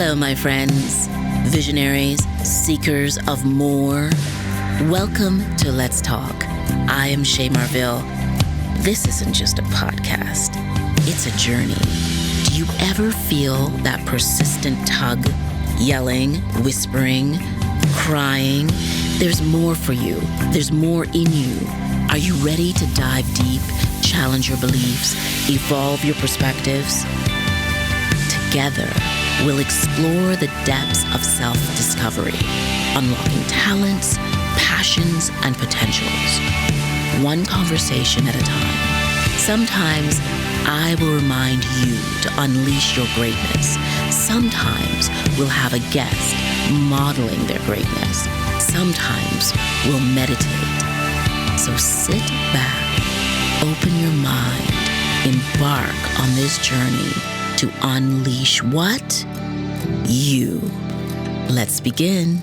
Hello, my friends, visionaries, seekers of more. Welcome to Let's Talk. I am Shay Marville. This isn't just a podcast, it's a journey. Do you ever feel that persistent tug, yelling, whispering, crying? There's more for you. There's more in you. Are you ready to dive deep, challenge your beliefs, evolve your perspectives? Together, we'll explore the depths of self-discovery, unlocking talents, passions, and potentials, one conversation at a time. Sometimes I will remind you to unleash your greatness. Sometimes we'll have a guest modeling their greatness. Sometimes we'll meditate. So sit back, open your mind, embark on this journey to unleash what? You. Let's begin.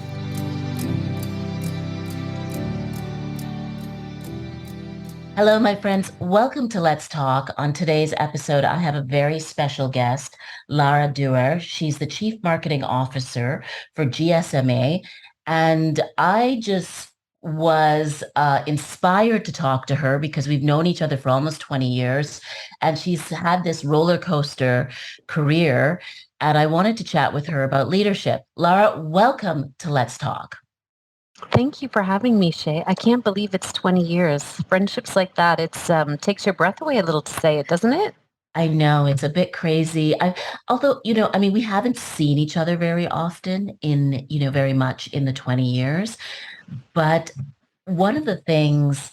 Hello, my friends. Welcome to Let's Talk. On today's episode, I have a very special guest, Lara Dewar. She's the Chief Marketing Officer for GSMA. And I just was inspired to talk to her because we've known each other for almost 20 years. And she's had this roller coaster career. And I wanted to chat with her about leadership. Lara, welcome to Let's Talk. Thank you for having me, Shay. I can't believe it's 20 years. Friendships like that, it's takes your breath away a little to say it, doesn't it? I know it's a bit crazy. Although, we haven't seen each other very often very much in the 20 years. But one of the things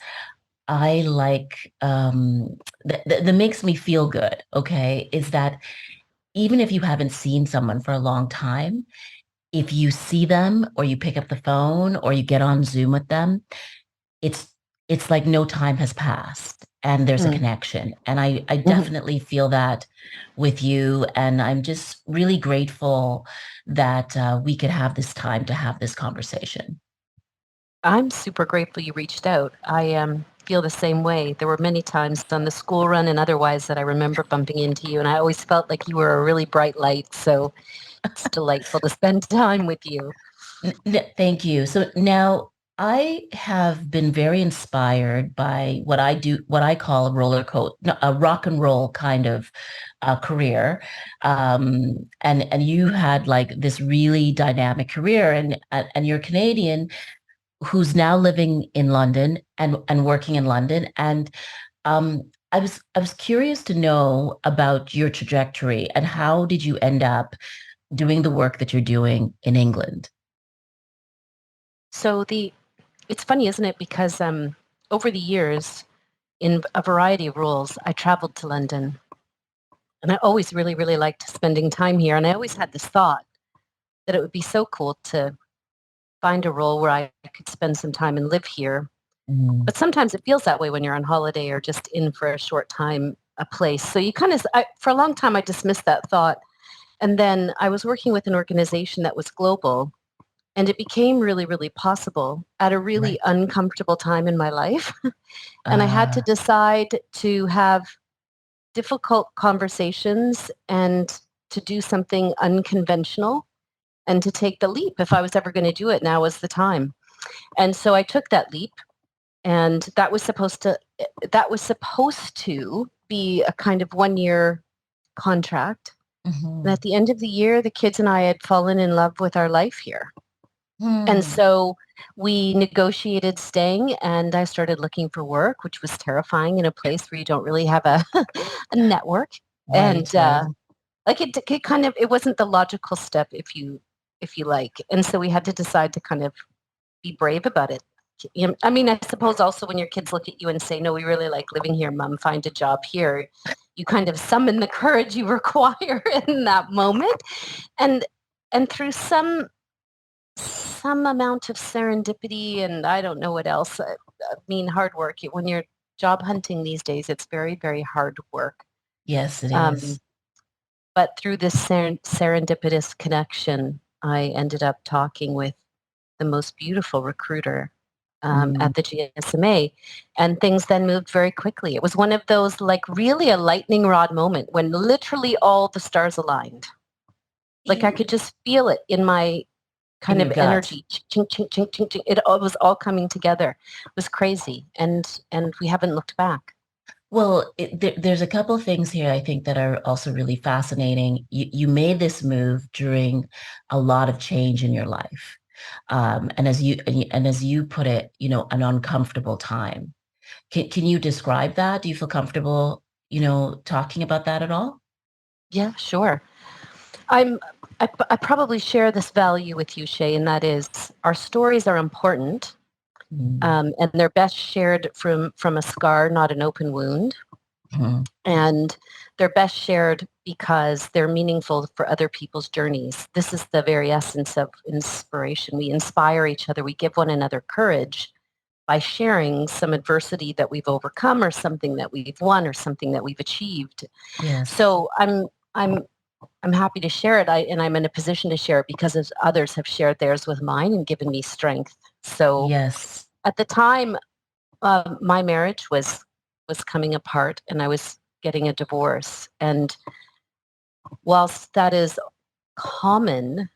I like that makes me feel good, okay, is that even if you haven't seen someone for a long time, if you see them or you pick up the phone or you get on Zoom with them, it's like no time has passed and there's a connection. And I definitely feel that with you. And I'm just really grateful that we could have this time to have this conversation. I'm super grateful you reached out. I feel the same way. There were many times on the school run and otherwise that I remember bumping into you, and I always felt like you were a really bright light. So it's delightful to spend time with you. Thank you. So now I have been very inspired by what I call a rock and roll kind of career. And you had like this really dynamic career, and you're Canadian who's now living in London and working in London. And I was curious to know about your trajectory and how did you end up doing the work that you're doing in England? So it's funny, isn't it? Because over the years, in a variety of roles, I traveled to London, and I always really, really liked spending time here. And I always had this thought that it would be so cool to find a role where I could spend some time and live here. But sometimes it feels that way when you're on holiday or just in for a short time, a place. So you for a long time, I dismissed that thought. And then I was working with an organization that was global, and it became really, really possible at a really uncomfortable time in my life. And I had to decide to have difficult conversations and to do something unconventional and to take the leap. If I was ever going to do it, now was the time. And so I took that leap, and that was supposed to be a kind of 1-year contract. And at the end of the year, the kids and I had fallen in love with our life here. And so we negotiated staying, and I started looking for work, which was terrifying in a place where you don't really have a network. It wasn't the logical step if you like. And so we had to decide to kind of be brave about it. I suppose also when your kids look at you and say, no, we really like living here, Mom, find a job here, you kind of summon the courage you require in that moment. And through some amount of serendipity and I don't know what else, hard work. When you're job hunting these days, it's very, very hard work. Yes, it is. But through this serendipitous connection, I ended up talking with the most beautiful recruiter at the GSMA, and things then moved very quickly. It was one of those, like, really a lightning rod moment when literally all the stars aligned. Like I could just feel it in my in kind your of gut. energy. Chink, chink, chink, chink, chink. It all was all coming together. It was crazy. And we haven't looked back. Well, there's a couple of things here I think that are also really fascinating. You made this move during a lot of change in your life. And as you put it, an uncomfortable time. Can you describe that? Do you feel comfortable, talking about that at all? Yeah, sure. I'm I probably share this value with you, Shay, and that is our stories are important, Mm-hmm. and they're best shared from a scar, not an open wound. And they're best shared because they're meaningful for other people's journeys. This is the very essence of inspiration. We inspire each other. We give one another courage by sharing some adversity that we've overcome or something that we've won or something that we've achieved. Yes. So I'm happy to share it. And I'm in a position to share it because as others have shared theirs with mine and given me strength. So Yes. at the time, my marriage was coming apart, and I was getting a divorce. And whilst that is common,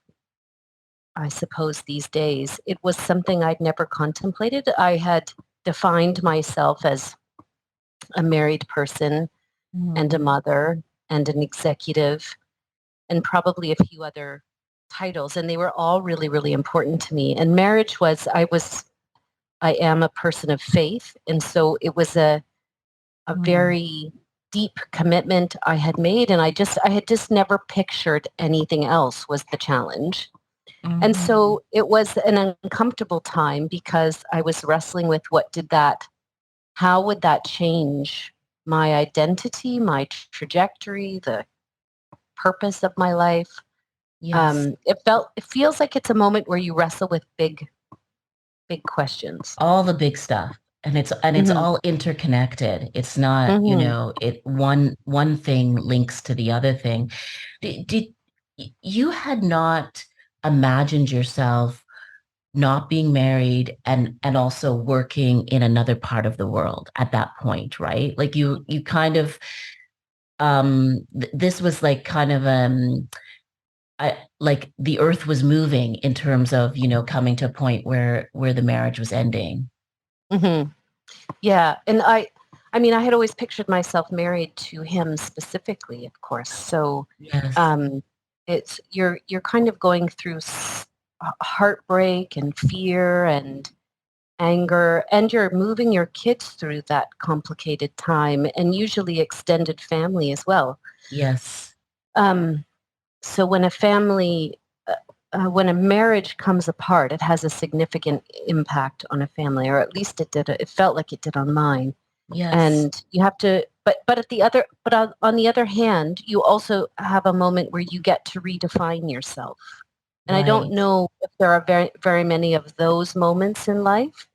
I suppose these days, it was something I'd never contemplated. I had defined myself as a married person and a Mm. mother and an executive and probably a few other titles, and they were all really, really important to me. And marriage I am a person of faith, and so it was a Mm. very deep commitment I had made, and I had just never pictured anything else was the challenge. And Mhm. so it was an uncomfortable time because I was wrestling with how would that change my identity, my trajectory, the purpose of my life. Yes. It feels like it's a moment where you wrestle with big questions. All the big stuff. And it's Hmm. all interconnected. It's not, Hmm. it one thing links to the other thing. Did you had not imagined yourself not being married and also working in another part of the world at that point, right? Like you kind of this was like kind of like the earth was moving in terms of, coming to a point where the marriage was ending. Hmm. Yeah, and I mean, I had always pictured myself married to him specifically, of course. So, Yes. um, it's you're kind of going through heartbreak and fear and anger, and you're moving your kids through that complicated time, and usually extended family as well. Yes. Um, so when a marriage comes apart, it has a significant impact on a family, or at least it did. It felt like it did on mine. Yes. And you have to, but on the other hand, you also have a moment where you get to redefine yourself. And I don't Right. know if there are very, very many of those moments in life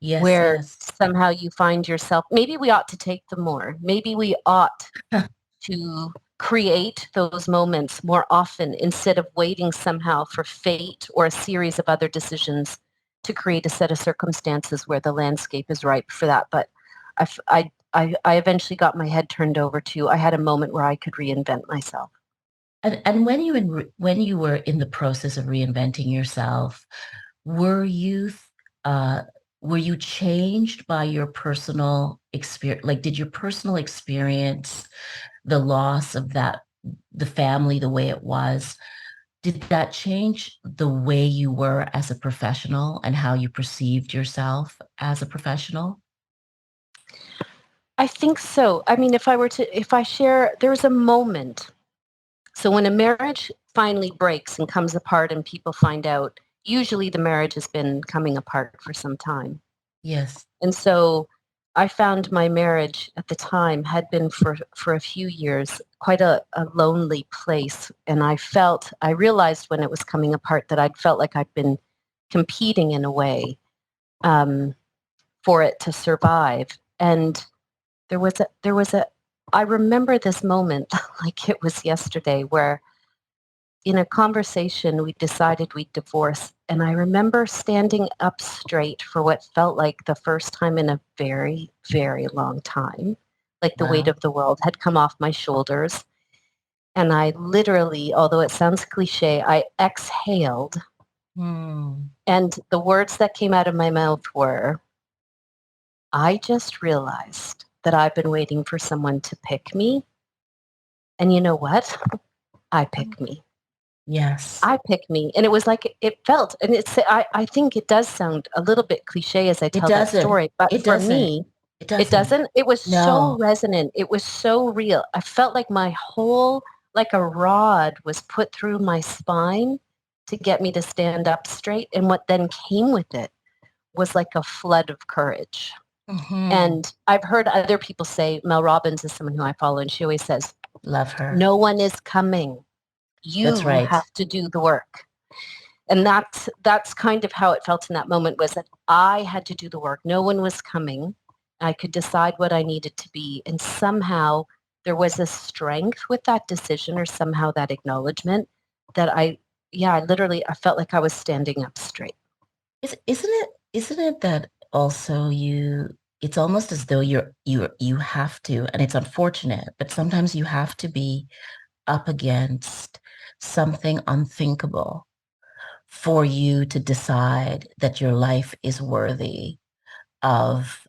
Yes, where yes. somehow you find yourself. Maybe we ought to take them more. Maybe we ought to create those moments more often instead of waiting somehow for fate or a series of other decisions to create a set of circumstances where the landscape is ripe for that. But I eventually got my head turned over to, I had a moment where I could reinvent myself. And when you were in the process of reinventing yourself, were you uh were you changed by your personal experience? Like, did your personal experience, the loss of the family the way it was, did that change the way you were as a professional and how you perceived yourself as a professional? I think so. I mean, if I share, there's a moment. So when a marriage finally breaks and comes apart and people find out, usually the marriage has been coming apart for some time. Yes. And so I found my marriage at the time had been for a few years quite a lonely place. And I realized when it was coming apart that I'd felt like I'd been competing in a way um, for it to survive. And there was a, I remember this moment like it was yesterday where in a conversation, we decided we'd divorce. And I remember standing up straight for what felt like the first time in a very, very long time. Like the weight Wow. of the world had come off my shoulders. And I literally, although it sounds cliche, I exhaled. And the words that came out of my mouth were, I just realized that I've been waiting for someone to pick me. And you know what? I pick me. Yes. I pick me. And it was like it felt, and I think it does sound a little bit cliche as I It tell that doesn't. story. But It for doesn't. me, It it doesn't. doesn't. It was so No. resonant. It was so real. I felt like my whole, like a rod was put through my spine to get me to stand up straight. And what then came with it was like a flood of courage. And I've heard other people say, Mel Robbins is someone who I follow, and she always says, Love her. no one is coming. You That's right. have to do the work. And that's kind of how it felt in that moment, was that I had to do the work. No one was coming. I could decide what I needed to be. And somehow there was a strength with that decision, or somehow that acknowledgement, that I literally, I felt like I was standing up straight. Isn't it that also it's almost as though you have to, and it's unfortunate, but sometimes you have to be up against something unthinkable for you to decide that your life is worthy of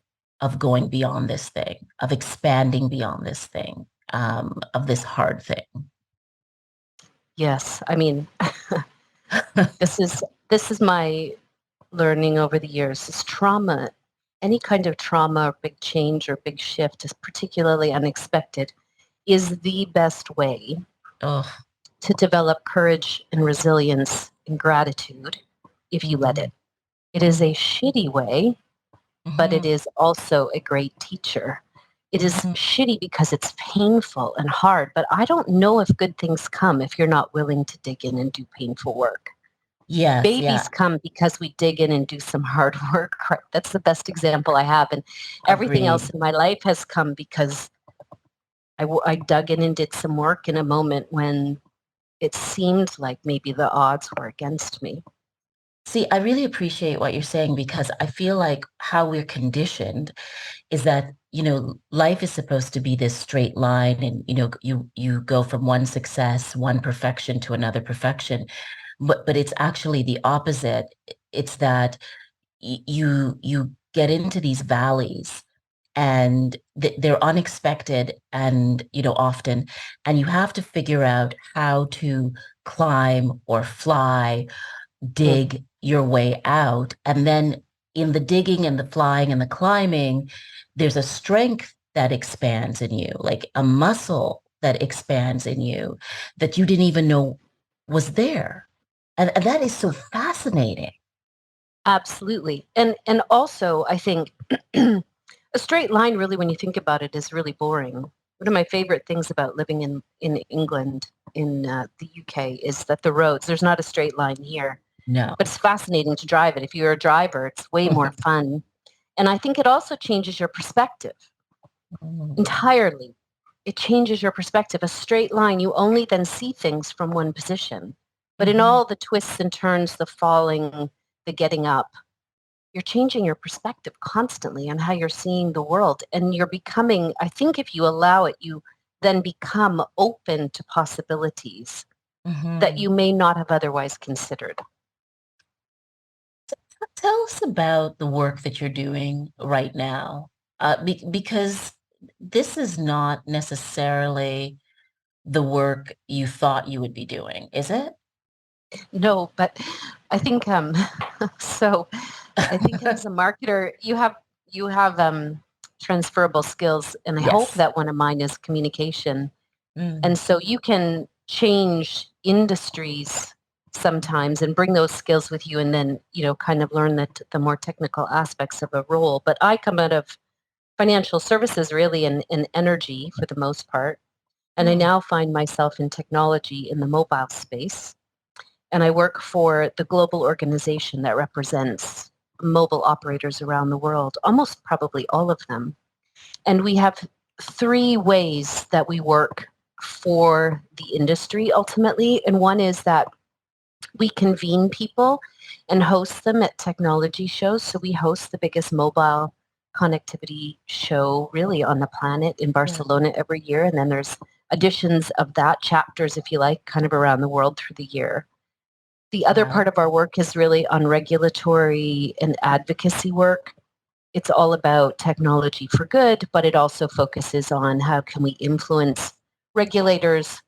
going beyond this thing, of expanding beyond this thing, of this hard thing. Yes. I mean, this is my learning over the years. Is trauma, any kind of trauma or big change or big shift, is particularly unexpected, is the best way Oh, to develop courage and resilience and gratitude if you let it. It is a shitty way, but it is also a great teacher. It is shitty because it's painful and hard, but I don't know if good things come if you're not willing to dig in and do painful work. yes, Babies come because we dig in and do some hard work. That's the best example I have. And everything else in my life has come because I dug in and did some work in a moment when it seemed like maybe the odds were against me. See, I really appreciate what you're saying, because I feel like how we're conditioned is that, life is supposed to be this straight line, and, you go from one success, one perfection to another perfection. But it's actually the opposite. It's that you get into these valleys, and they're unexpected, and, often, and you have to figure out how to climb or fly, dig your way out. And then in the digging and the flying and the climbing, there's a strength that expands in you, like a muscle that expands in you that you didn't even know was there. And that is so fascinating. Absolutely. And also, I think a straight line, really, when you think about it, is really boring. One of my favorite things about living in England, in the UK, is that the roads, there's not a straight line here. No. But it's fascinating to drive it. If you're a driver, it's way more fun. And I think it also changes your perspective entirely. It changes your perspective. A straight line, you only then see things from one position. But in all the twists and turns, the falling, the getting up, you're changing your perspective constantly on how you're seeing the world. And you're becoming, I think if you allow it, you then become open to possibilities that you may not have otherwise considered. Tell us about the work that you're doing right now, because this is not necessarily the work you thought you would be doing, is it? No, but I think so I think as a marketer, you have transferable skills, and I hope Yes. that one of mine is communication. And so you can change industries sometimes and bring those skills with you, and then, kind of learn the more technical aspects of a role. But I come out of financial services, really, in energy for the most part. And I now find myself in technology in the mobile space. And I work for the global organization that represents mobile operators around the world, almost probably all of them. And we have three ways that we work for the industry ultimately. And one is that we convene people and host them at technology shows. So we host the biggest mobile connectivity show really on the planet in Barcelona every year. And then there's editions of that, chapters, if you like, kind of around the world through the year. The other Wow. part of our work is really on regulatory and advocacy work. It's all about technology for good, but it also focuses on how can we influence regulators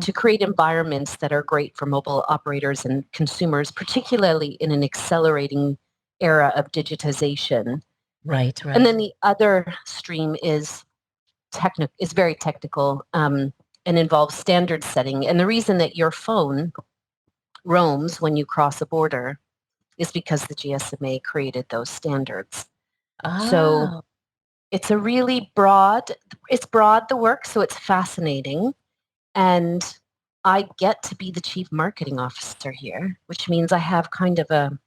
to create environments that are great for mobile operators and consumers, particularly in an accelerating era of digitization. Right. And then the other stream is very technical and involves standard setting. And the reason that your phone roams when you cross a border is because the GSMA created those standards. So Ah, it's a really it's broad, the work, so it's fascinating. And I get to be the chief marketing officer here, which means I have kind of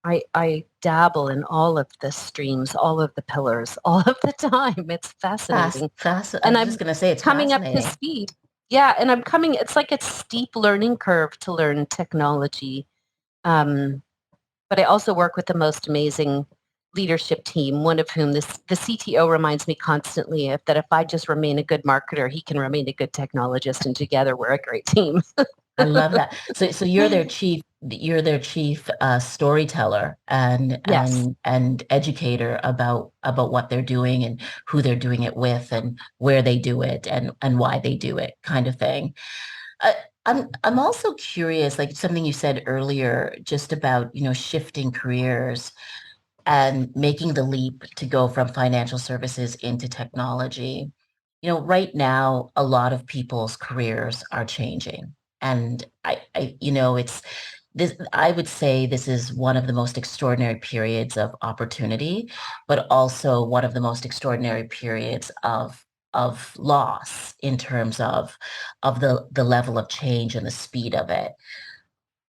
I dabble in all of the streams, all of the pillars, all of the time. It's fascinating. I And was I'm just going to say it's coming up to fascinating. speed. Yeah, and it's like a steep learning curve to learn technology. But I also work with the most amazing leadership team, one of whom the CTO reminds me constantly that if I just remain a good marketer, he can remain a good technologist, and together we're a great team. I love that. So you're their chief storyteller Yes. and educator about what they're doing and who they're doing it with and where they do it and why they do it, kind of thing. Uh, I'm also curious, like something you said earlier, just about, shifting careers and making the leap to go from financial services into technology. Right now, a lot of people's careers are changing. And it's this, I would say this is one of the most extraordinary periods of opportunity, but also one of the most extraordinary periods of loss in terms of the level of change and the speed of it.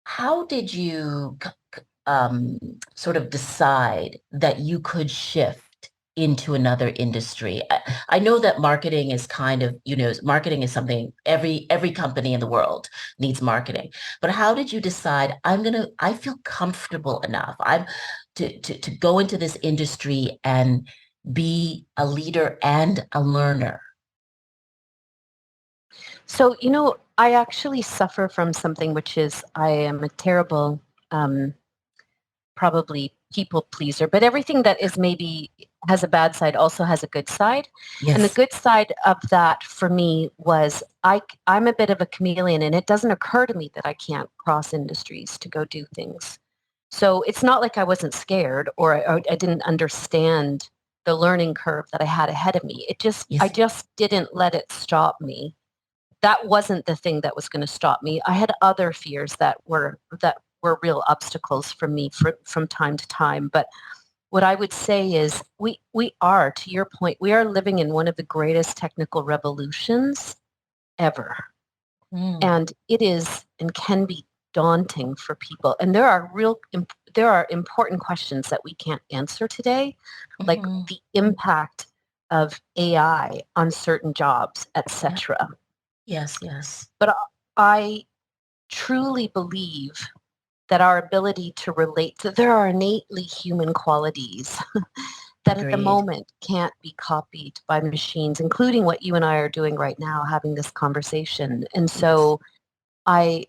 How did you um, sort of decide that you could shift into another industry? I know that marketing is kind of, marketing is something every company in the world needs marketing. But how did you decide I feel comfortable enough to go into this industry and be a leader and a learner? So, I actually suffer from something, which is I am a terrible, probably people pleaser, but everything that is maybe has a bad side also has a good side. And the Yes. good side of that for me was I'm a bit of a chameleon, and it doesn't occur to me that I can't cross industries to go do things. So it's not like I wasn't scared or I didn't understand the learning curve that I had ahead of me. I Yes. just didn't let it stop me. That wasn't the thing that was going to stop me. I had other fears that were real obstacles for me from time to time. But what I would say is we are, to your point, we are living in one of the greatest technical revolutions ever. Mm. And it is and can be daunting for people. And there are important questions that we can't answer today, like Mhm. the impact of AI on certain jobs, Yeah. etc. Yes, yes. But I truly believe that our ability to relate to there are innately human qualities that at the Agreed. moment can't be copied by machines, including what you and I are doing right now, having this conversation. And Yes. so I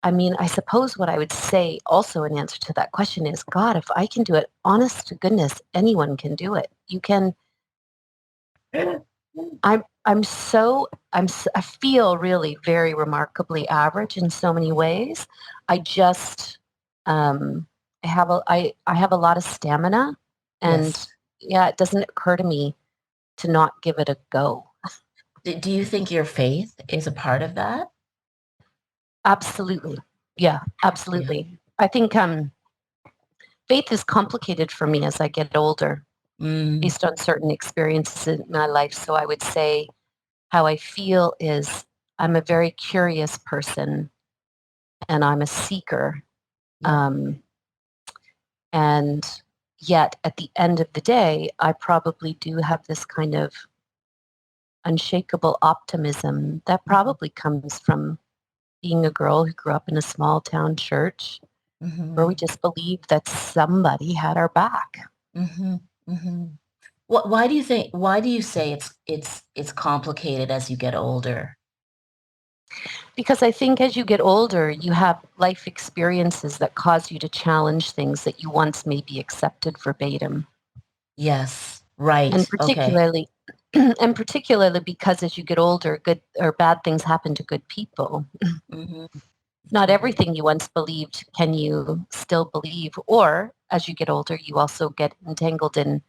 I mean, I suppose what I would say also in answer to that question is, God, if I can do it, honest to goodness, anyone can do it. You can. I feel really very remarkably average in so many ways. I just um, I have a lot of stamina, and Yes. yeah, it doesn't occur to me to not give it a go. Do you think your faith is a part of that? Absolutely, yeah, Yeah. absolutely. I think faith is complicated for me as I get older, Mm, based on certain experiences in my life. So I would say how I feel is I'm a very curious person and I'm a seeker. yeah. Um, and yet at the end of the day, I probably do have this kind of unshakable optimism that Mhm, probably comes from being a girl who grew up in a small town church where we mhm, just believed that somebody had our back. mhm, mhm. Why do you say it's complicated as you get older? Because I think as you get older, you have life experiences that cause you to challenge things that you once maybe accepted verbatim. Yes, And right. Okay. particularly and particularly because as you get older, good or bad things happen to good people. Hmm. Not Hmm. everything you once believed can you still believe. Or as you get older, you also get entangled in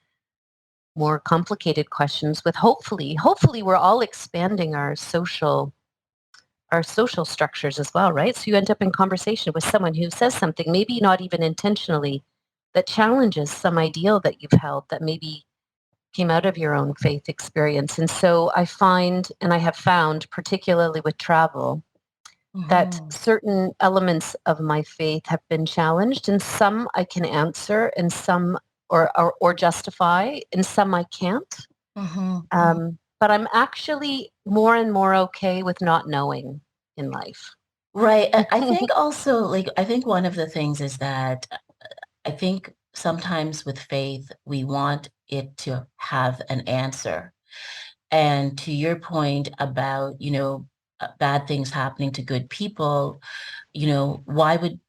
more complicated questions with hopefully we're all expanding our social structures as well, right? So you end up in conversation with someone who says something, maybe not even intentionally, that challenges some ideal that you've held that maybe came out of your own faith experience. And so I find, and I have found, particularly with travel, that Hmm. certain elements of my faith have been challenged, and some I can answer, and some or justify, and some I can't. Hmm. But I'm actually more and more okay with not knowing in life. Right. I think also, like, I think one of the things is that I think sometimes with faith, we want it to have an answer. And to your point about, bad things happening to good people, why would,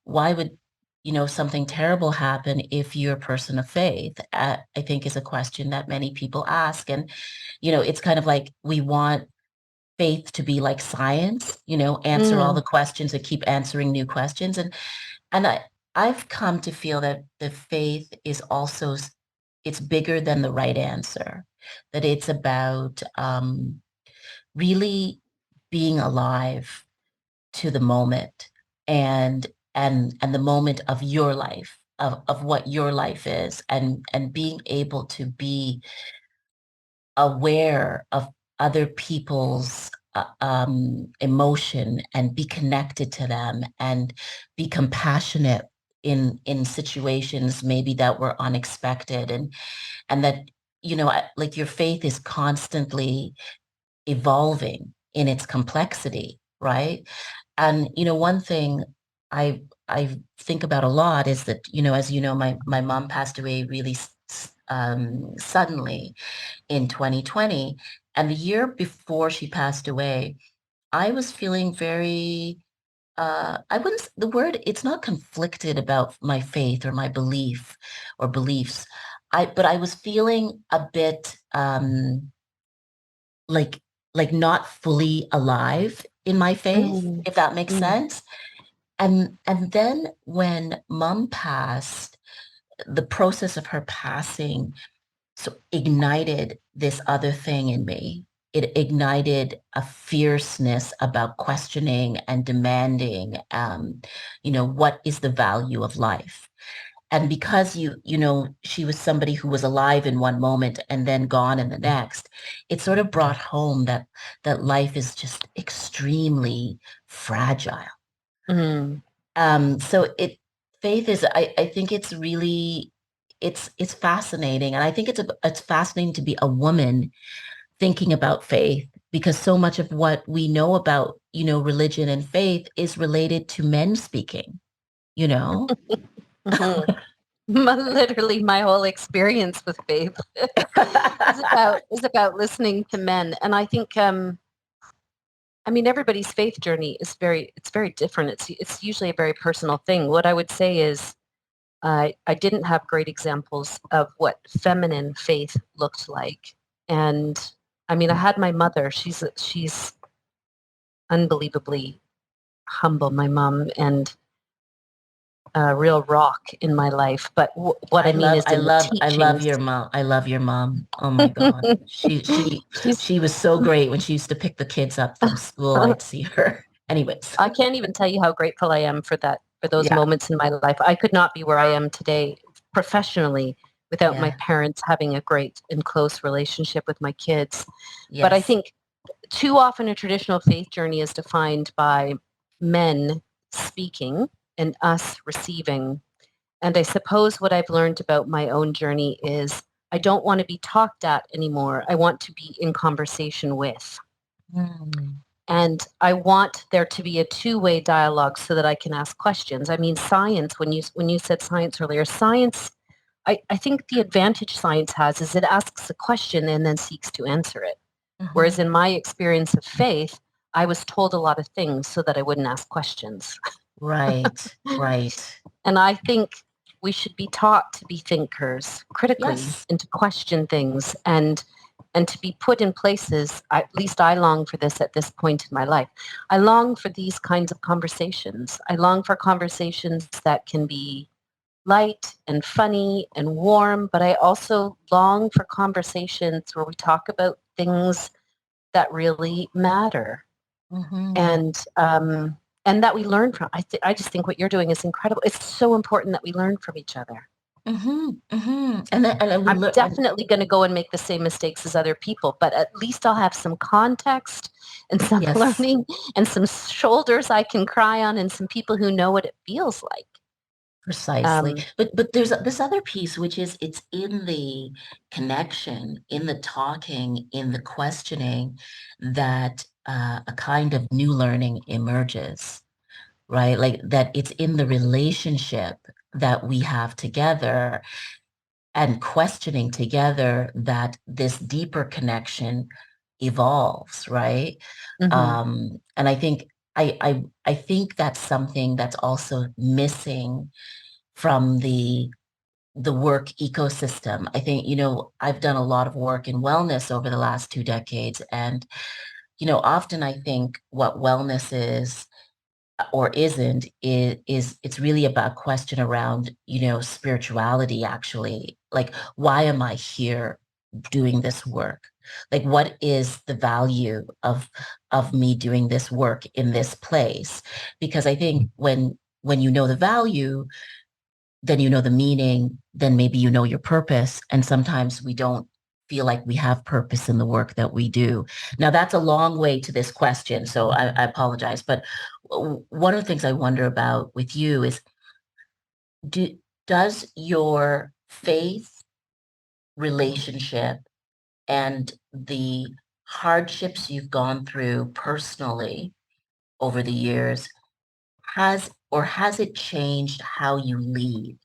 something terrible happen if you're a person of faith? I think is a question that many people ask. And, it's kind of like we want faith to be like science, answer all Mm, the questions and keep answering new questions. And I've come to feel that the faith is also, it's bigger than the right answer, that it's about really being alive to the moment and and the moment of your life, of what your life is, and being able to be aware of other people's emotion and be connected to them and be compassionate in situations maybe that were unexpected, and that like your faith is constantly evolving in its complexity, right? And one thing I think about a lot is that, as you know, my mom passed away really suddenly in 2020. And the year before she passed away, I was feeling very, I wouldn't, the word, it's not conflicted about my faith or my belief or beliefs. But I was feeling a bit like, like not fully alive in my faith, mm, if that makes mm, sense. And then when mom passed, the process of her passing so ignited this other thing in me. It ignited a fierceness about questioning and demanding, what is the value of life? And because she was somebody who was alive in one moment and then gone in the next, it sort of brought home that life is just extremely fragile. mm. So faith is, I think it's really, it's fascinating. And I think it's fascinating to be a woman thinking about faith, because so much of what we know about, religion and faith is related to men speaking, you know? Mhm. Literally, my whole experience with faith is about listening to men, and I think I mean everybody's faith journey is very different. It's usually a very personal thing. What I would say is I didn't have great examples of what feminine faith looked like, and I mean I had my mother. She's unbelievably humble, my mom, and a real rock in my life. But what I mean is in the I love teachings. your mom. I love your mom. Oh my God. She's She was so great when she used to pick the kids up from school. I'd see her. Anyways, I can't even tell you how grateful I am for that, for those yeah, moments in my life. I could not be where I am today professionally without my yeah, parents having a great and close relationship with my kids. But I yes. think too often a traditional faith journey is defined by men speaking and us receiving. And I suppose what I've learned about my own journey is I don't want to be talked at anymore. I want to be in conversation with. Mm, And I want there to be a two-way dialogue so that I can ask questions. I mean, science, when you said science earlier, science, I think the advantage science has is it asks a question and then seeks to answer it. Whereas in my experience of faith, I was told a lot of things so that I wouldn't ask questions. Right, right. And I think we should be taught to be thinkers critically Yes. and to question things and to be put in places. At least I long for this at this point in my life. I long for these kinds of conversations. I long for conversations that can be light and funny and warm, but I also long for conversations where we talk about things that really matter Mm-hmm. and that we learn from. I just think what you're doing is incredible. It's so important that we learn from each other. Mm-hmm. Mm-hmm. And we I'm look. definitely going to go and make the same mistakes as other people, but at least I'll have some context and some Yes. learning and some shoulders I can cry on and some people who know what it feels like. Precisely. But there's this other piece, which is it's in the connection, in the talking, in the questioning that a kind of new learning emerges, right? Like that it's in the relationship that we have together and questioning together that this deeper connection evolves, right? Mm-hmm. And I think I think that's something that's also missing from the work ecosystem. I think, I've done a lot of work in wellness over the last 2 decades. And, often I think what wellness is or isn't is it's really about question around, spirituality, actually. Like, why am I here doing this work? Like, what is the value of me doing this work in this place? Because I think when you know the value, then you know the meaning, then maybe you know your purpose. And sometimes we don't feel like we have purpose in the work that we do. Now, that's a long way to this question, so I apologize. But one of the things I wonder about with you is, do, does your faith relationship and the hardships you've gone through personally over the years, has it changed how you lead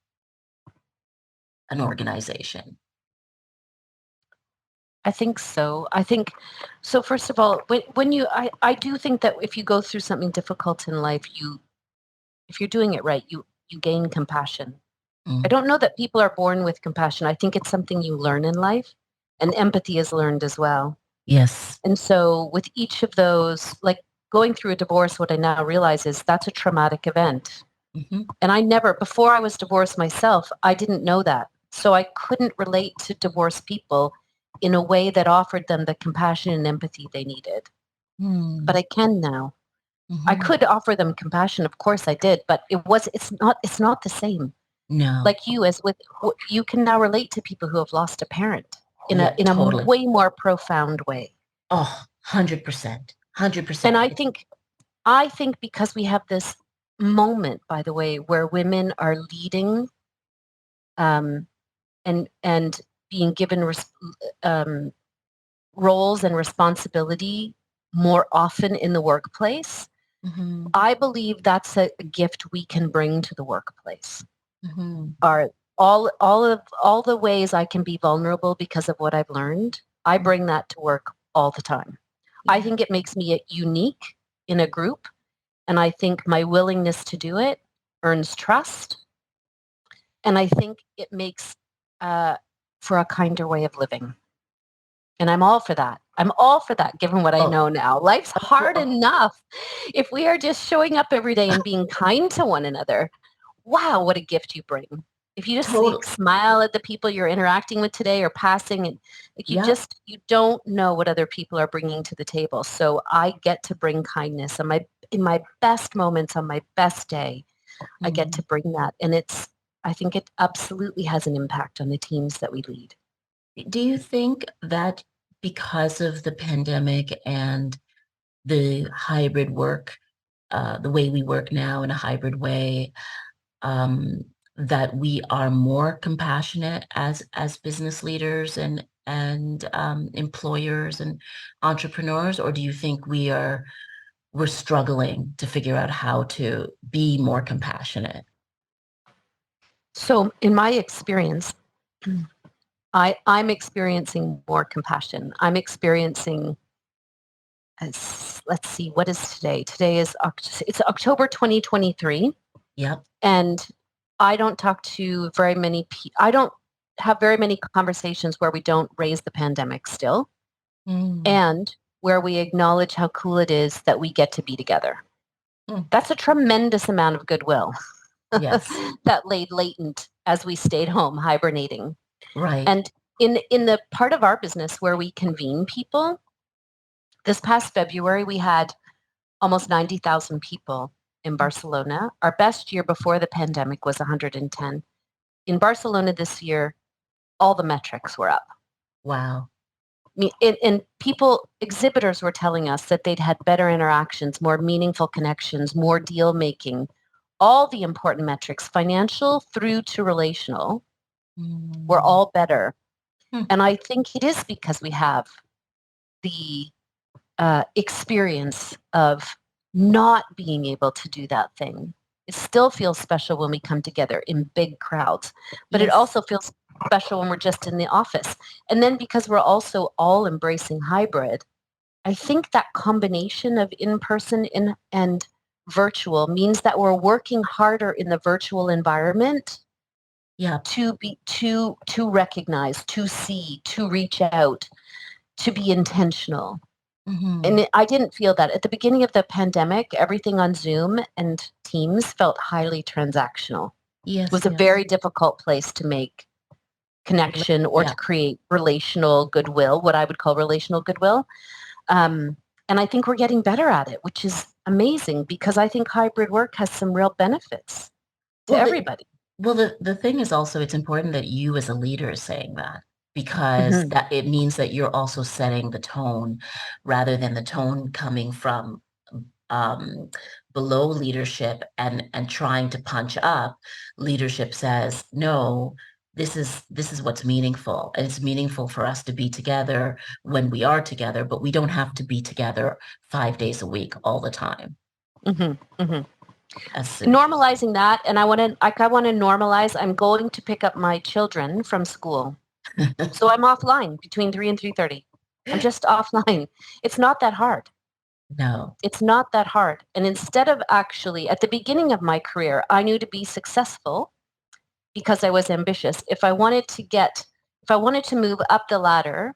an organization? I think so. I think so. First of all, I do think that if you go through something difficult in life, if you're doing it right, you gain compassion. I Mm. don't know that people are born with compassion. I think it's something you learn in life, and empathy is learned as well. Yes. And so with each of those, like going through a divorce, what I now realize is that's a traumatic event. Hmm. And I never, before I was divorced myself, I didn't know that. So I couldn't relate to divorced people in a way that offered them the compassion and empathy they needed. But I can now. I Mm-hmm. could offer them compassion, of course I did, but it's not the same. No. Like you, you can now relate to people who have lost a parent Oh, in a yeah, in a totally. way more profound way. Oh, 100%. And 100%. I think because we have this moment, by the way, where women are leading um, and being given um, roles and responsibility more often in the workplace, Mm-hmm. I believe that's a gift we can bring to the workplace. Mm-hmm. Are all the ways I can be vulnerable because of what I've learned. I bring that to work all the time. I Yeah. think it makes me unique in a group, and I think my willingness to do it earns trust, and I think it makes uh, for a kinder way of living. And I'm all for that. I'm all for that, given what I Oh, know now. Life's hard oh, enough. If we are just showing up every day and being kind to one another, wow, what a gift you bring. If you just total. smile at the people you're interacting with today or passing, and like Yeah. you don't know what other people are bringing to the table. So I get to bring kindness in my best moments on my best day. I get to Mm. bring that, and I think it absolutely has an impact on the teams that we lead. Do you think that because of the pandemic and the hybrid work, the way we work now in a hybrid way, um, that we are more compassionate as business leaders and employers and entrepreneurs, or do you think we're struggling to figure out how to be more compassionate? So in my experience, I'm experiencing more compassion. I'm experiencing, let's see, what is today? Today is it's October 2023. Yep. And I don't talk to very many people. I don't have very many conversations where we don't raise the pandemic still, and where we acknowledge how cool it is that we get to be together. That's a tremendous amount of goodwill. Yes. That laid latent as we stayed home hibernating. Right. And in the part of our business where we convene people, this past February we had almost 90,000 people in Barcelona. Our best year before the pandemic was 110. In Barcelona this year, all the metrics were up. Wow. And people, exhibitors were telling us that they'd had better interactions, more meaningful connections, more deal making. All the important metrics, financial through to relational, were all better. And I think it is because we have the experience of not being able to do that thing. It still feels special when we come together in big crowds, but it also feels special when we're just in the office. And then because we're also all embracing hybrid, I think that combination of in-person and virtual means that we're working harder in the virtual environment to recognize, to see, to reach out, to be intentional. And I didn't feel that. At the beginning of the pandemic, everything on Zoom and Teams felt highly transactional. It was a very difficult place to make connection or to create relational goodwill, what I would call relational goodwill. And I think we're getting better at it, which is amazing because I think hybrid work has some real benefits to everybody. The thing is also, it's important that you as a leader is saying that, because that it means that you're also setting the tone rather than the tone coming from below leadership and trying to punch up. Leadership says, no, this is what's meaningful. And it's meaningful for us to be together when we are together, but we don't have to be together 5 days a week all the time. Normalizing that, and I want to normalize. I'm going to pick up my children from school, so I'm offline between 3 and 3:30. I'm just offline. It's not that hard. No, it's not that hard. And instead of actually, at the beginning of my career, I knew to be successful because I was ambitious. If I wanted to move up the ladder,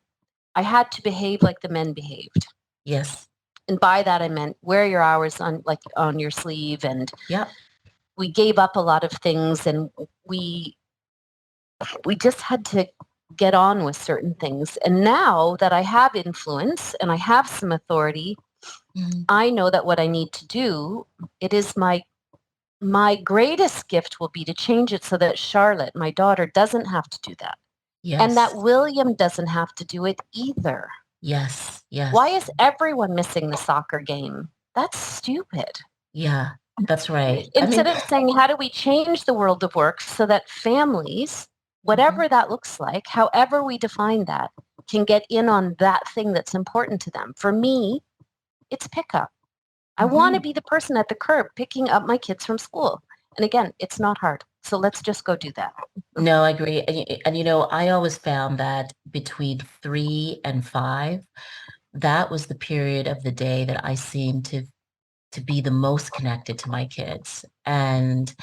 I had to behave like the men behaved. Yes. And by that, I meant wear your hours on your sleeve. And we gave up a lot of things, and we just had to get on with certain things. And now that I have influence and I have some authority, I know that what I need to do, it is my greatest gift will be to change it so that Charlotte, my daughter, doesn't have to do that. Yes. And that William doesn't have to do it either. Yes. Yes. Why is everyone missing the soccer game? That's stupid. Yeah, that's right. Instead of saying, how do we change the world of work so that families, whatever that looks like, however we define that, can get in on that thing that's important to them. For me, it's pickup. I want to be the person at the curb picking up my kids from school. And again, it's not hard. So let's just go do that. No, I agree. And I always found that between 3 and 5, that was the period of the day that I seemed to be the most connected to my kids. And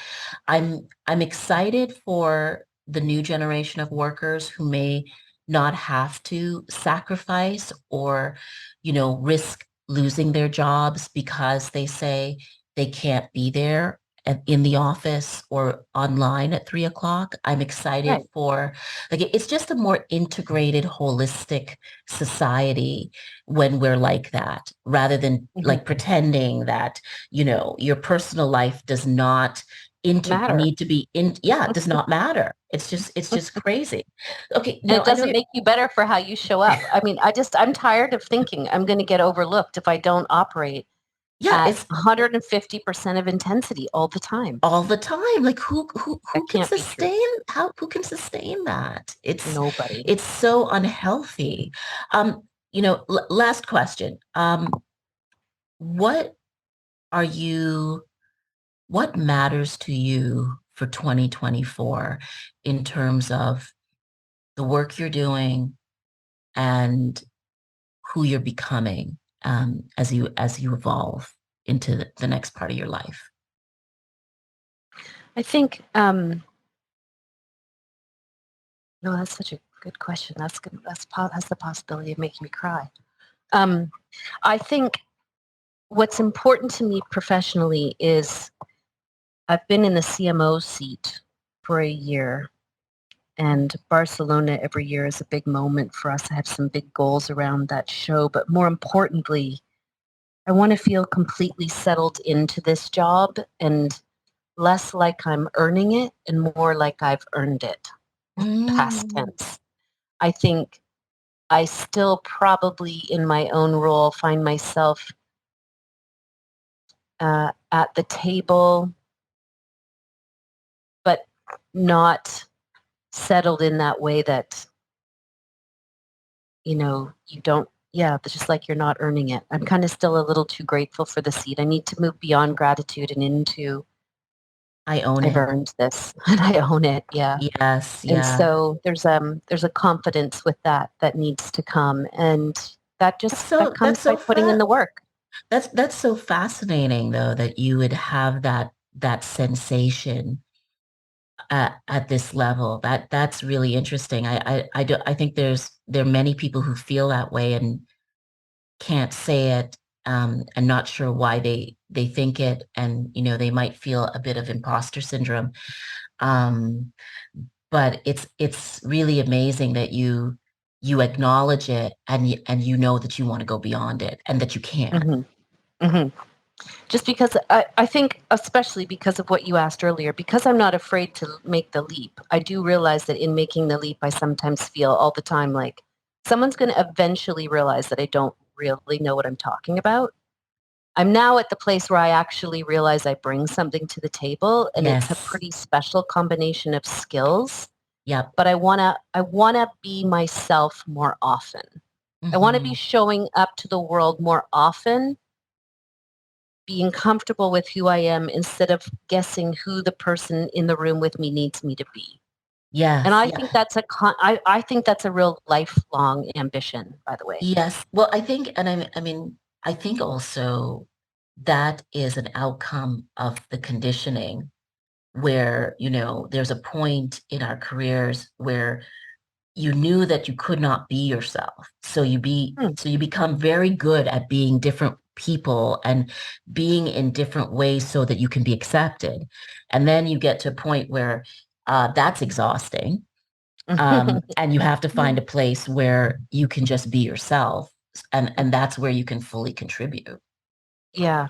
I'm excited for the new generation of workers who may not have to sacrifice or, risk losing their jobs because they say they can't be there in the office or online at 3 o'clock. I'm excited for, it's just a more integrated, holistic society when we're like that, rather than like pretending that, your personal life does not need to be in. Yeah, it does not matter. It's just crazy. Okay. And it doesn't make you better for how you show up. I mean, I'm tired of thinking I'm going to get overlooked if I don't operate it's 150% of intensity all the time. All the time. Like who can sustain who can sustain that? It's nobody. It's so unhealthy. Last question. What matters to you for 2024 in terms of the work you're doing and who you're becoming as you evolve into the next part of your life? I think, no, that's such a good question. That's good. Has the possibility of making me cry. Um, I think what's important to me professionally is I've been in the CMO seat for a year, and Barcelona every year is a big moment for us. I have some big goals around that show, but more importantly, I want to feel completely settled into this job and less like I'm earning it and more like I've earned it, past Mm. tense. I think I still probably in my own role find myself at the table, but not settled in that way that, you don't, yeah, it's just like you're not earning it. I'm kind of still a little too grateful for the seat. I need to move beyond gratitude and into, I own I've it. earned this and I own it. Yeah. Yes, And yeah. so there's a confidence with that needs to come. And that That's comes by so putting in the work. that's so fascinating though that you would have that sensation at this level. That's really interesting. I think there are many people who feel that way and can't say it, and not sure why they think it, and they might feel a bit of imposter syndrome. Um, but it's really amazing that you acknowledge it, and you know that you want to go beyond it and that you can. Hmm. Hmm. Just because I think, especially because of what you asked earlier, because I'm not afraid to make the leap, I do realize that in making the leap, I sometimes feel all the time like someone's going to eventually realize that I don't really know what I'm talking about. I'm now at the place where I actually realize I bring something to the table and it's a Yes. pretty special combination of skills, Yep. but I want to be myself more often. I want to Hmm. be showing up to the world more often, being comfortable with who I am instead of guessing who the person in the room with me needs me to be. And Yes. I Yeah. think I think that's a real lifelong ambition, by the way. Yes. Well, I think, and I mean, I think also that is an outcome of the conditioning where, there's a point in our careers where you knew that you could not be yourself. Hmm. So you become very good at being different people and being in different ways so that you can be accepted. And then you get to a point where that's exhausting. And you have to find a place where you can just be yourself. And that's where you can fully contribute. Yeah.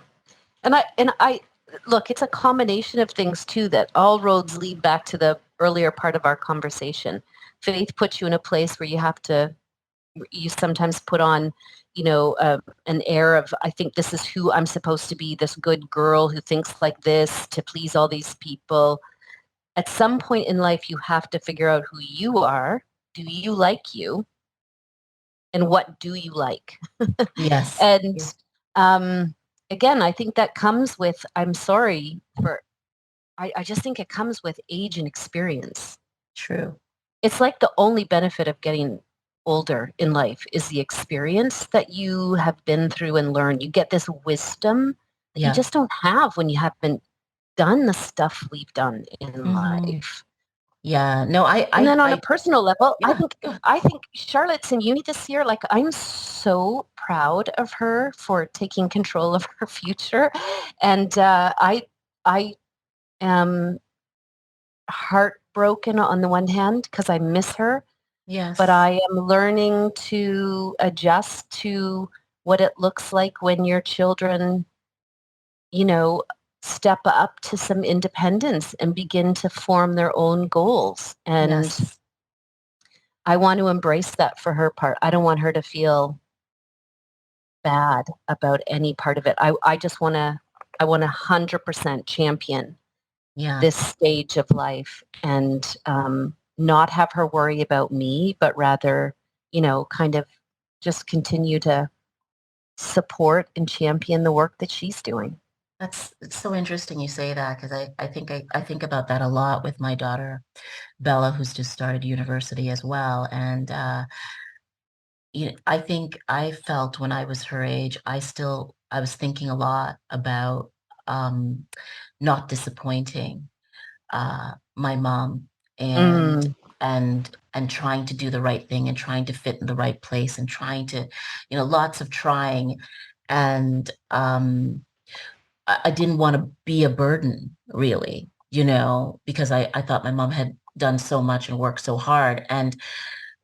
And I look, it's a combination of things too that all roads lead back to the earlier part of our conversation. Faith puts you in a place where you sometimes put on, an air of, I think this is who I'm supposed to be, this good girl who thinks like this to please all these people. At some point in life, you have to figure out who you are. Do you like you? And what do you like? Yes. And Yeah. um, again, I think that comes with, I'm sorry for, I just think it comes with age and experience. True. It's like the only benefit of getting older in life is the experience that you have been through and learned. You get this wisdom that you Yeah. just don't have when you haven't done the stuff we've done in Hmm. life. Yeah. No, And then on a personal level, I yeah. think I think Charlotte's in uni this year. Like I'm so proud of her for taking control of her future, and I am heartbroken on the one hand because I miss her, but Yes. I am learning to adjust to what it looks like when your children, you know, step up to some independence and begin to form their own goals. And Yes. I want to embrace that for her part. I don't want her to feel bad about any part of it. I want to 100% champion Yeah. this stage of life and not have her worry about me, but rather, kind of just continue to support and champion the work that she's doing. It's so interesting you say that because I think about that a lot with my daughter Bella, who's just started university as well. And I think I felt when I was her age, I was thinking a lot about um, not disappointing my mom and Mm, and trying to do the right thing and trying to fit in the right place and trying to, lots of trying. And I didn't want to be a burden, really, because I thought my mom had done so much and worked so hard. And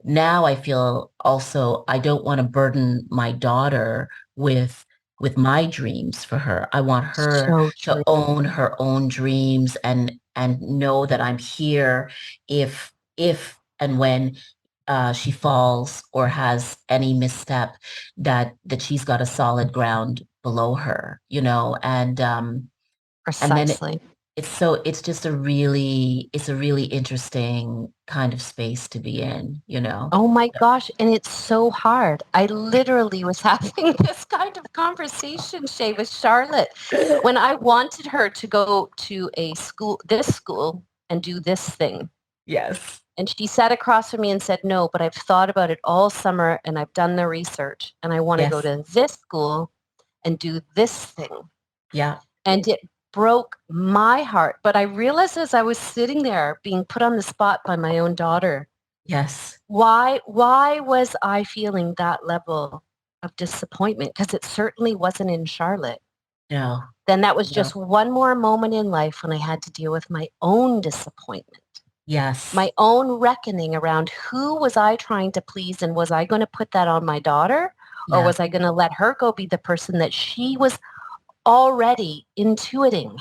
now I feel also I don't want to burden my daughter with my dreams for her. I want her so to true. own her own dreams and know that I'm here if and when she falls or has any misstep, that she's got a solid ground below her, and then Precisely. it's just it's a really interesting kind of space to be in, Oh my gosh. And it's so hard. I literally was having this kind of conversation, Shay, with Charlotte when I wanted her to go to this school, and do this thing. Yes. And she sat across from me and said, no, but I've thought about it all summer and I've done the research and I want to go Yes. to this school and do this thing. Yeah. And it broke my heart. But I realized as I was sitting there being put on the spot by my own daughter, Yes. why was I feeling that level of disappointment? Because it certainly wasn't in Charlotte. No. Then that was No. just one more moment in life when I had to deal with my own disappointment, Yes. my own reckoning around who was I trying to please, and was I going to put that on my daughter, or Yeah. was I going to let her go be the person that she was already intuiting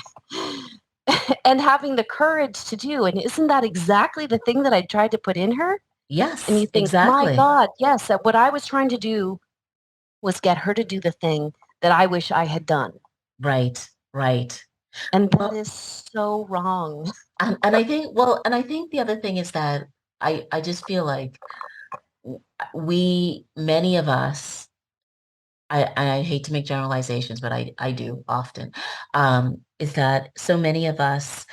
and having the courage to do? And isn't that exactly the thing that I tried to put in her? And Yes. you think, my Exactly. God, yes, that what I was trying to do was get her to do the thing that I wish I had done. Right. Right. And that Well, is so wrong. and I think the other thing is that I just feel like many of us, I hate to make generalizations, but I do often, is that so many of us,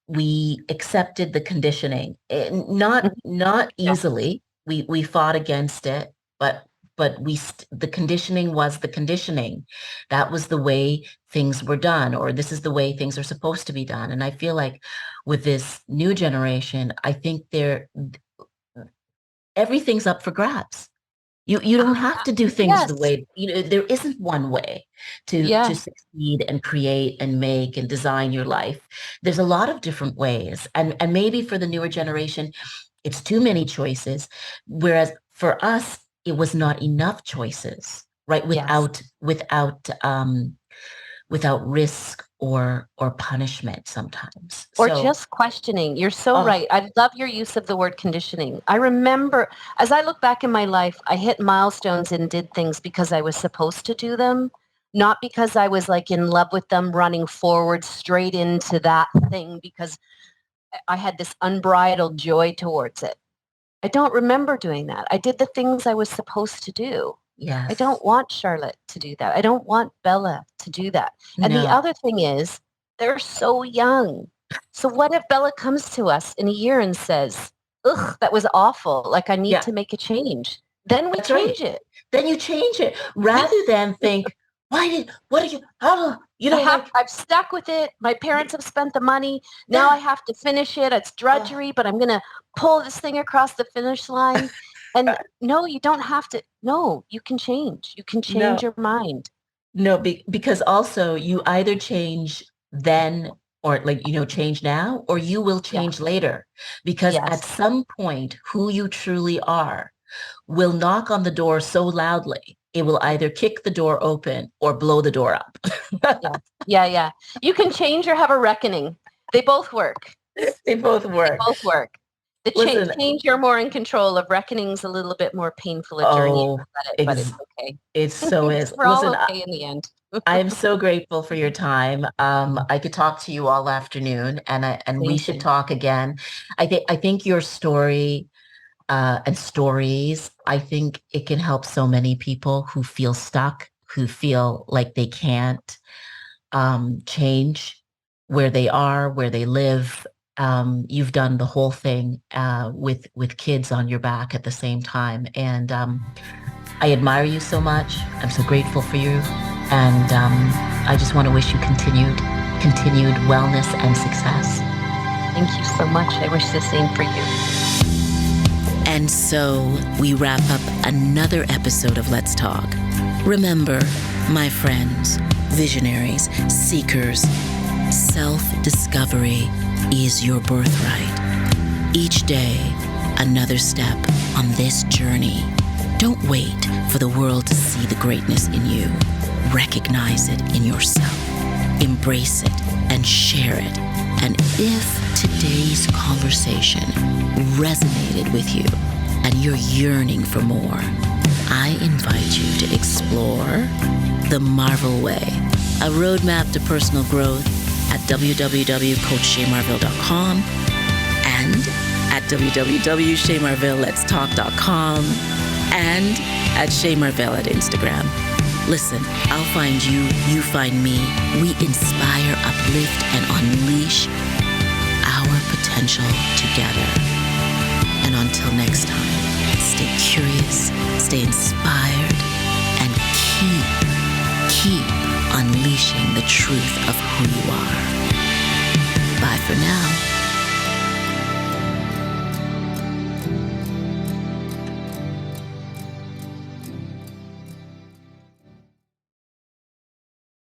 we accepted the conditioning, not Yeah. easily. We fought against it, but the conditioning was the conditioning. That was the way things were done, or this is the way things are supposed to be done. And I feel like with this new generation, I think everything's up for grabs. You don't have to do things the Yes. way, there isn't one way to Yeah. succeed and create and make and design your life. There's a lot of different ways. And maybe for the newer generation, it's too many choices. Whereas for us, it was not enough choices, right? Yes. Without risk or punishment sometimes. Or So, just questioning. You're so oh, right. I love your use of the word conditioning. I remember as I look back in my life, I hit milestones and did things because I was supposed to do them, not because I was like in love with them, running forward straight into that thing because I had this unbridled joy towards it. I don't remember doing that. I did the things I was supposed to do. I yes. don't want Charlotte to do that. I don't want Bella to do that. And the No. other thing is, they're so young. So what if Bella comes to us in a year and says, ugh, that was awful. Like I need Yeah, to make a change. Then we that's right. change it. Then you change it rather than think, what are you, how, like, I've stuck with it. My parents have spent the money. Now I yeah. have to finish it. It's Oh, drudgery, but I'm going to pull this thing across the finish line. And no, you don't have to. No, you can change. You can change no, your mind. no, because also you either change then or like, change now, or you will Yeah. change later. Because at Yes. some point, who you truly are will knock on the door so loudly, it will either kick the door open or blow the door up. Yeah. Yeah. Yeah. You can change or have a reckoning. They both work. They both They work. both work. The Listen, change, you're more in control of. Reckoning's a little bit more painful a journey, oh, but it's ex okay. it so is. We're all Listen, okay in the end. I am so grateful for your time. I could talk to you all afternoon, and we Same should thing. talk again. I think your story and stories, I think it can help so many people who feel stuck, who feel like they can't change where they are, where they live. You've done the whole thing with kids on your back at the same time. And I admire you so much. I'm so grateful for you. And I just want to wish you continued wellness and success. Thank you so much. I wish the same for you. And so we wrap up another episode of Let's Talk. Remember, my friends, visionaries, seekers, self-discovery is your birthright. Each day, another step on this journey. Don't wait for the world to see the greatness in you. Recognize it in yourself. Embrace it and share it. And if today's conversation resonated with you and you're yearning for more, I invite you to explore the Marvel Way, a roadmap to personal growth at www.coachshaymarville.com and at www.shaymarvillelet'stalk.com and at Shay Marville at Instagram. Listen, I'll find you, you find me. We inspire, uplift, and unleash our potential together. And until next time, stay curious, stay inspired, and keep unleashing the truth of who you are. Bye for now.